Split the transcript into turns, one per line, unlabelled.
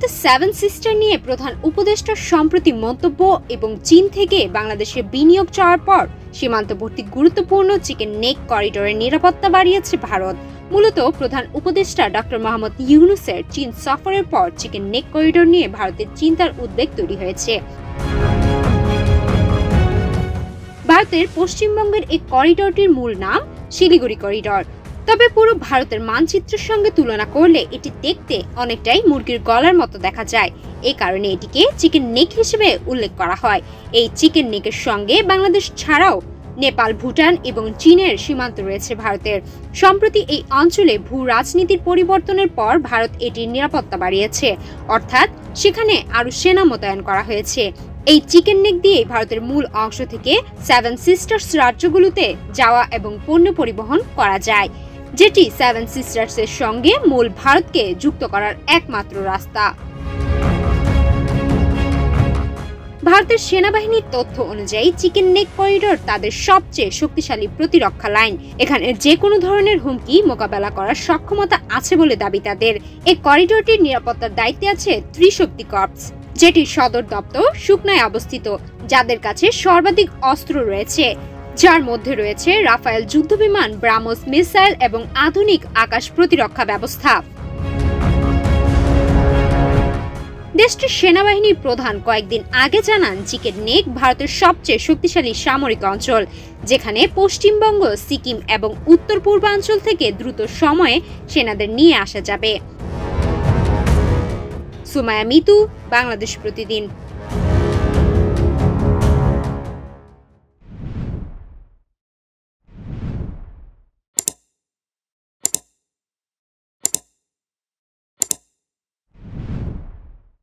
ভারতের seven sister নিয়ে প্রধান উপদেষ্টার সম্প্রতি মন্তব্য এবং চীন থেকে বাংলাদেশে বিনিয়োগ চাওয়ার পর সীমান্তবর্তী গুরুত্বপূর্ণ চিকেন নেক করিডোরের নিরাপত্তা বাড়িয়েছে ভারত। মূলত প্রধান উপদেষ্টা ডক্টর মোহাম্মদ ইউনূসের চীন সফরের পর চিকেন নেক করিডোর নিয়ে ভারতের চিন্তার উদ্বেগ তৈরি হয়েছে। ভারতের পশ্চিমবঙ্গের এই করিডোরটির মূল নাম শিলিগুড়ি করিডোর। তবে পুরো ভারতের মানচিত্রের সঙ্গে তুলনা করলে এটি দেখতে অনেকটাই মুরগির গলার মতো দেখা যায়। এই কারণে এটিকে চিকেন নেক হিসেবে উল্লেখ করা হয়। এই চিকেন নেকের সঙ্গে বাংলাদেশ ছাড়াও নেপাল, ভুটান এবং চীনের সীমান্ত রয়েছে ভারতের। সম্প্রতি এই অঞ্চলে ভূ রাজনীতির পরিবর্তনের পর ভারত এটির নিরাপত্তা বাড়িয়েছে, অর্থাৎ সেখানে আরও সেনা মোতায়েন করা হয়েছে। এই চিকেন নেক দিয়ে ভারতের মূল অংশ থেকে সেভেন সিস্টার্স রাজ্যগুলোতে যাওয়া এবং পণ্য পরিবহন করা যায়, যেটি সেভেন সিস্টার্সের সঙ্গে মূল ভারতকে যুক্ত করার একমাত্র রাস্তা। ভারতের সেনাবাহিনীর তথ্য অনুযায়ী চিকেন নেক করিডোর তাদের সবচেয়ে শক্তিশালী প্রতিরক্ষা লাইন। এখানে যে কোনো ধরনের হুমকি মোকাবেলা করার সক্ষমতা আছে বলে দাবি তাদের। এই করিডোরটির নিরাপত্তার দায়িত্বে আছে ত্রিশক্তি কর্পস, যেটির সদর দপ্তর সুকনায় অবস্থিত, যাদের কাছে সর্বাধিক অস্ত্র রয়েছে, যার মধ্যে রয়েছে রাফায়েল যুদ্ধবিমান, ব্রাহ্মস মিসাইল এবং আধুনিক আকাশ প্রতিরক্ষা ব্যবস্থা। দেশটির সেনাবাহিনীর প্রধান কয়েকদিন আগে জানান, চিকেন নেক ভারতের সবচেয়ে শক্তিশালী সামরিক অঞ্চল, যেখানে পশ্চিমবঙ্গ, সিকিম এবং উত্তর পূর্বাঞ্চল থেকে দ্রুত সময়ে সেনাদের নিয়ে আসা যাবে। সুমায়া মিতু, বাংলাদেশ প্রতিদিন।